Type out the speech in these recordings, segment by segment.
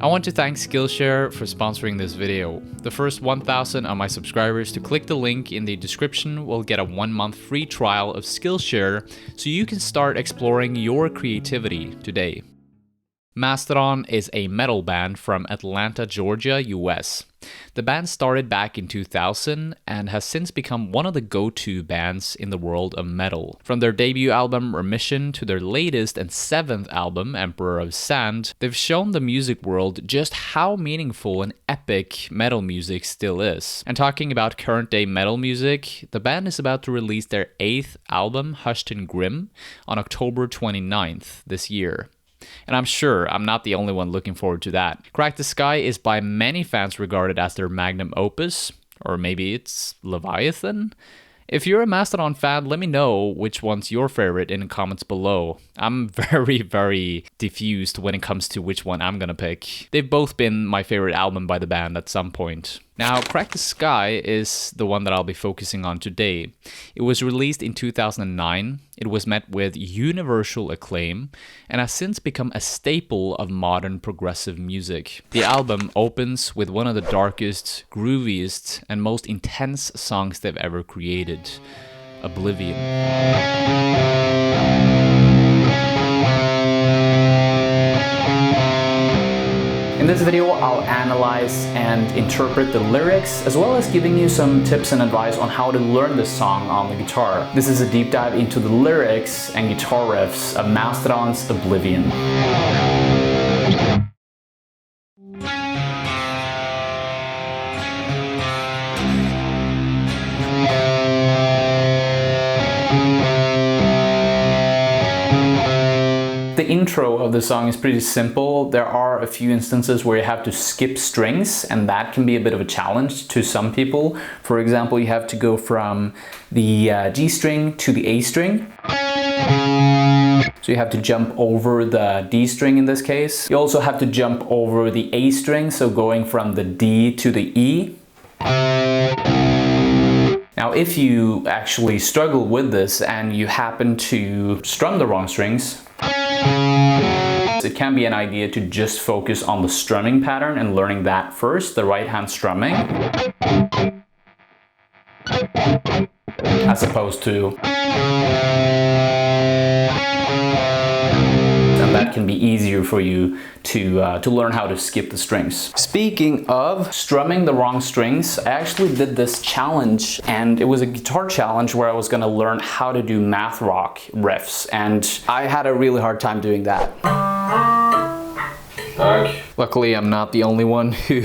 I want to thank Skillshare for sponsoring this video. The first 1,000 of my subscribers to click the link in the description will get a 1-month free trial of Skillshare so you can start exploring your creativity today. Mastodon is a metal band from Atlanta, Georgia, US. The band started back in 2000 and has since become one of the go-to bands in the world of metal. From their debut album Remission to their latest and 7th album Emperor of Sand, they've shown the music world just how meaningful and epic metal music still is. And talking about current day metal music, the band is about to release their 8th album Hushed and Grim on October 29th this year. And I'm sure I'm not the only one looking forward to that. Crack the Skye is by many fans regarded as their magnum opus, or maybe it's Leviathan? If you're a Mastodon fan, let me know which one's your favorite in the comments below. I'm very diffused when it comes to which one I'm gonna pick. They've both been my favorite album by the band at some point. Now, Crack the Skye is the one that I'll be focusing on today. It was released in 2009, it was met with universal acclaim, and has since become a staple of modern progressive music. The album opens with one of the darkest, grooviest, and most intense songs they've ever created, Oblivion. In this video, I'll analyze and interpret the lyrics, as well as giving you some tips and advice on how to learn this song on the guitar. This is a deep dive into the lyrics and guitar riffs of Mastodon's Oblivion. The intro of the song is pretty simple. There are a few instances where you have to skip strings, and that can be a bit of a challenge to some people. For example, you have to go from the G string to the A string. So you have to jump over the D string in this case. You also have to jump over the A string, so going from the D to the E. Now, if you actually struggle with this and you happen to strum the wrong strings, it can be an idea to just focus on the strumming pattern and learning that first, the right hand strumming, as opposed to, and that can be easier for you to learn how to skip the strings. Speaking of strumming the wrong strings, I actually did this challenge, and it was a guitar challenge where I was gonna learn how to do math rock riffs, and I had a really hard time doing that. Luckily, I'm not the only one who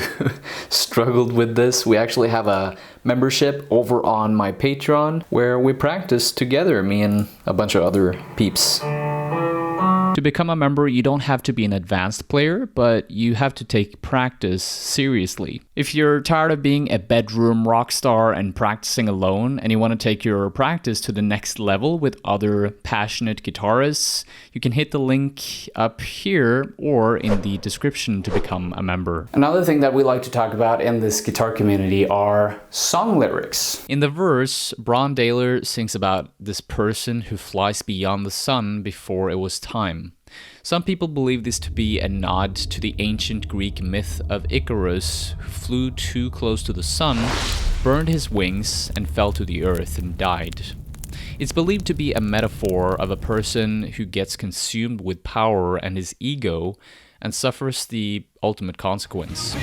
struggled with this. We actually have a membership over on my Patreon where we practice together, me and a bunch of other peeps. To become a member, you don't have to be an advanced player, but you have to take practice seriously. If you're tired of being a bedroom rock star and practicing alone, and you want to take your practice to the next level with other passionate guitarists, you can hit the link up here or in the description to become a member. Another thing that we like to talk about in this guitar community are song lyrics. In the verse, Bron Daler sings about this person who flies beyond the sun before it was time. Some people believe this to be a nod to the ancient Greek myth of Icarus, who flew too close to the sun, burned his wings, and fell to the earth and died. It's believed to be a metaphor of a person who gets consumed with power and his ego and suffers the ultimate consequence.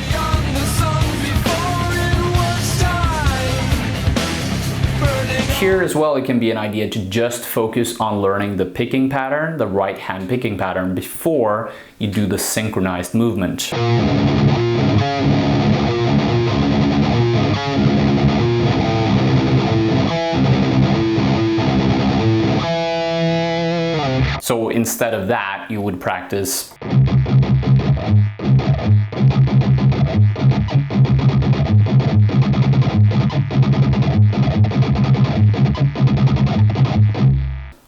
Here as well, it can be an idea to just focus on learning the picking pattern, the right hand picking pattern, before you do the synchronized movement. So instead of that, you would practice.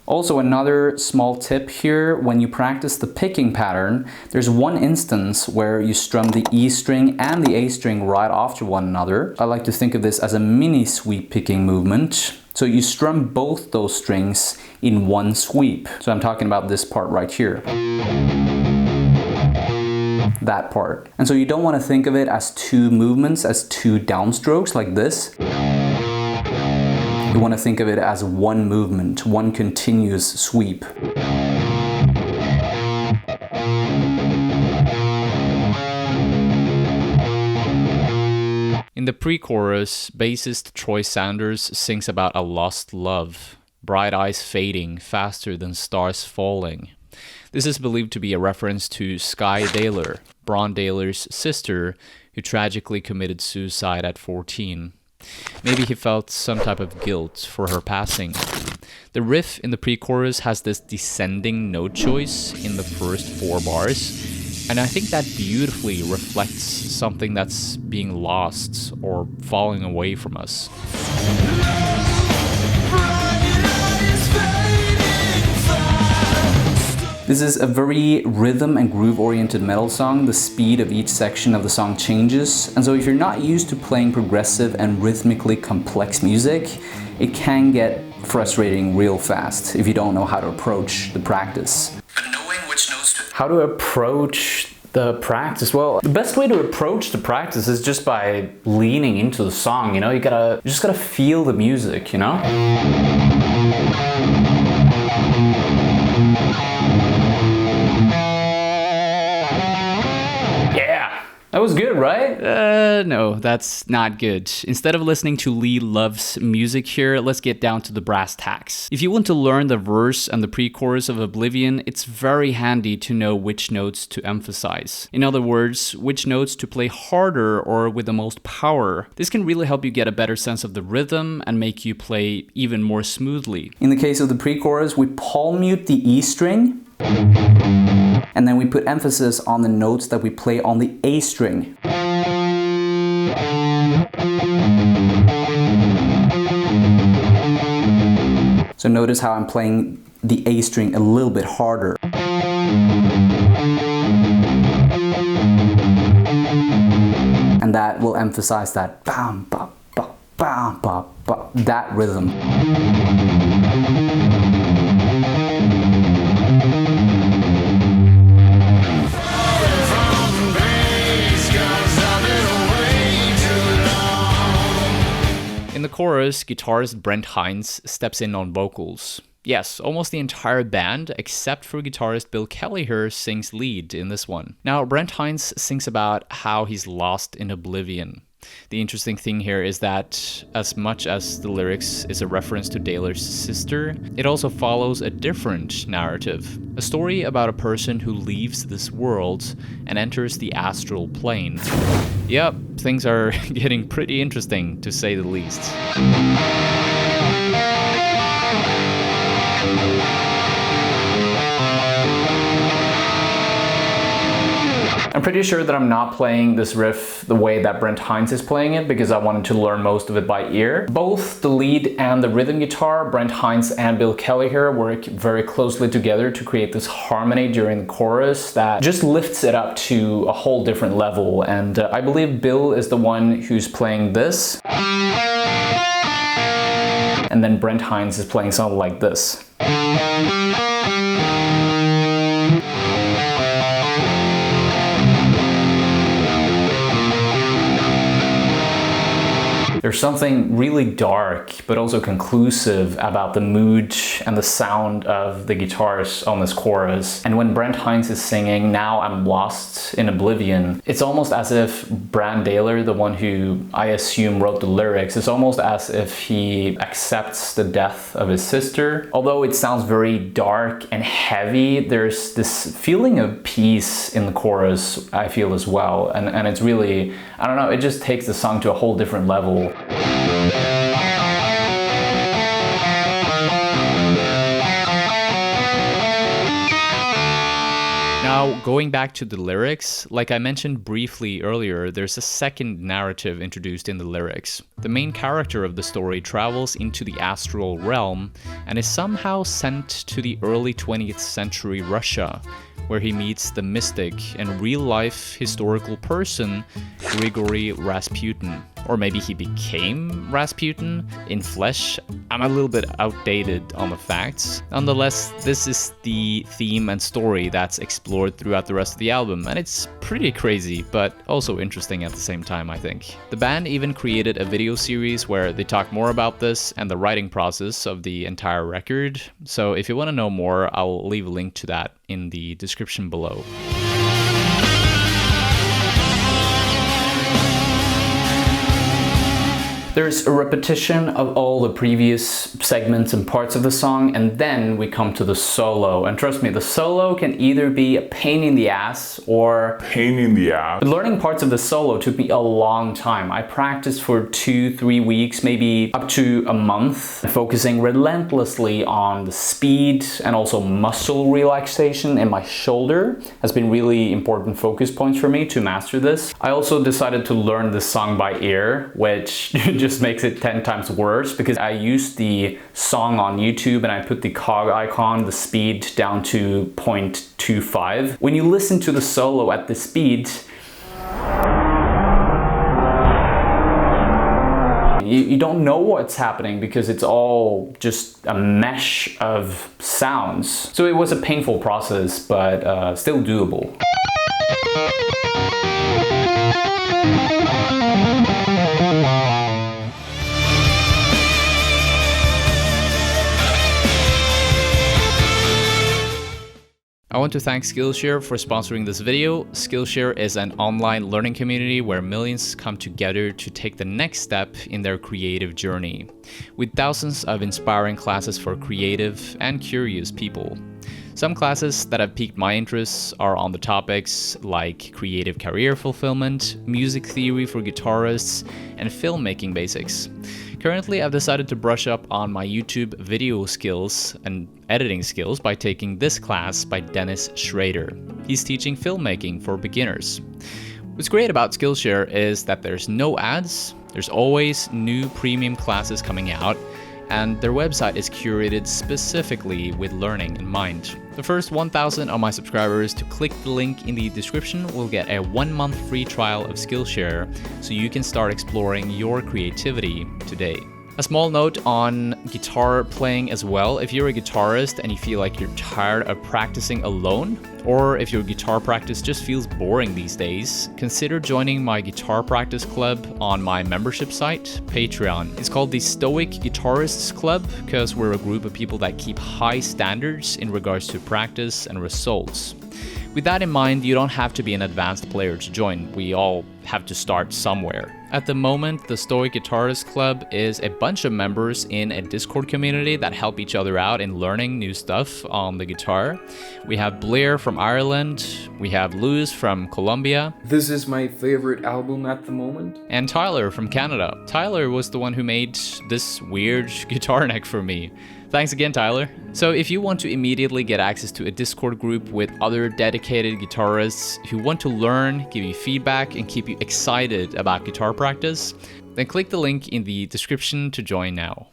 Also, another small tip here, when you practice the picking pattern, there's one instance where you strum the E string and the A string right after one another. I like to think of this as a mini sweep picking movement. So you strum both those strings in one sweep. So I'm talking about this part right here. that part. And so you don't want to think of it as two movements, as two downstrokes like this. You want to think of it as one movement, one continuous sweep. In the pre-chorus, bassist Troy Sanders sings about a lost love, bright eyes fading faster than stars falling. This is believed to be a reference to Skye Daylor, Bron Daylor's sister, who tragically committed suicide at 14. Maybe he felt some type of guilt for her passing. The riff in the pre-chorus has this descending note choice in the first 4 bars, and I think that beautifully reflects something that's being lost or falling away from us. This is a very rhythm and groove oriented metal song. The speed of each section of the song changes, and so if you're not used to playing progressive and rhythmically complex music, it can get frustrating real fast if you don't know how to approach the practice. But knowing which notes to... How to approach the practice? Well, the best way to approach the practice is just by leaning into the song, you know? You just gotta feel the music, you know? That was good, right? No, that's not good. Instead of listening to Lee Love's music here, let's get down to the brass tacks. If you want to learn the verse and the pre-chorus of Oblivion, it's very handy to know which notes to emphasize. In other words, which notes to play harder or with the most power. This can really help you get a better sense of the rhythm and make you play even more smoothly. In the case of the pre-chorus, we palm mute the E string, and then we put emphasis on the notes that we play on the A string. So notice how I'm playing the A string a little bit harder. And that will emphasize that bam, ba, ba, bam, ba, ba, that rhythm. In the chorus, guitarist Brent Hines steps in on vocals. Yes, almost the entire band, except for guitarist Bill Kelliher, sings lead in this one. Now, Brent Hines sings about how he's lost in oblivion. The interesting thing here is that as much as the lyrics is a reference to Daylor's sister, it also follows a different narrative. A story about a person who leaves this world and enters the astral plane. Yep, things are getting pretty interesting, to say the least. I'm pretty sure that I'm not playing this riff the way that Brent Hines is playing it because I wanted to learn most of it by ear. Both the lead and the rhythm guitar, Brent Hines and Bill Kelliher, work very closely together to create this harmony during the chorus that just lifts it up to a whole different level. And I believe Bill is the one who's playing this. And then Brent Hines is playing something like this. There's something really dark, but also conclusive about the mood and the sound of the guitars on this chorus. And when Brent Hines is singing, "Now I'm lost in oblivion," it's almost as if Bron Daylor, the one who I assume wrote the lyrics, it's almost as if he accepts the death of his sister. Although it sounds very dark and heavy, there's this feeling of peace in the chorus, I feel, as well. And it's really, I don't know, it just takes the song to a whole different level. Now, going back to the lyrics, like I mentioned briefly earlier, there's a second narrative introduced in the lyrics. The main character of the story travels into the astral realm and is somehow sent to the early 20th century Russia, where he meets the mystic and real-life historical person Grigory Rasputin. or maybe he became Rasputin in flesh. I'm a little bit outdated on the facts. Nonetheless, this is the theme and story that's explored throughout the rest of the album, and it's pretty crazy, but also interesting at the same time, I think. The band even created a video series where they talk more about this and the writing process of the entire record, so if you want to know more, I'll leave a link to that in the description below. There's a repetition of all the previous segments and parts of the song, and then we come to the solo. And trust me, the solo can either be a pain in the ass or pain in the ass. But learning parts of the solo took me a long time. I practiced for 2-3 weeks, maybe up to a month, focusing relentlessly on the speed and also muscle relaxation in my shoulder has been really important focus points for me to master this. I also decided to learn this song by ear, which just makes it 10 times worse because I used the song on YouTube and I put the cog icon, the speed, down to 0.25. When you listen to the solo at this speed, you don't know what's happening because it's all just a mesh of sounds. So it was a painful process, but still doable. I want to thank Skillshare for sponsoring this video. Skillshare is an online learning community where millions come together to take the next step in their creative journey, with thousands of inspiring classes for creative and curious people. Some classes that have piqued my interests are on the topics like creative career fulfillment, music theory for guitarists, and filmmaking basics. Currently, I've decided to brush up on my YouTube video skills and editing skills by taking this class by Dennis Schrader. He's teaching filmmaking for beginners. What's great about Skillshare is that there's no ads, there's always new premium classes coming out, and their website is curated specifically with learning in mind. The first 1,000 of my subscribers to click the link in the description will get a 1-month free trial of Skillshare, so you can start exploring your creativity today. A small note on guitar playing as well. If you're a guitarist and you feel like you're tired of practicing alone, or if your guitar practice just feels boring these days, consider joining my guitar practice club on my membership site, Patreon. It's called the Stoic Guitarists Club because we're a group of people that keep high standards in regards to practice and results. With that in mind, you don't have to be an advanced player to join. We all have to start somewhere. At the moment, the Stoic Guitarist Club is a bunch of members in a Discord community that help each other out in learning new stuff on the guitar. We have Blair from Ireland, we have Lewis from Colombia. This is my favorite album at the moment. And Tyler from Canada. Tyler was the one who made this weird guitar neck for me. Thanks again, Tyler. So if you want to immediately get access to a Discord group with other dedicated guitarists who want to learn, give you feedback, and keep you excited about guitar practice, then click the link in the description to join now.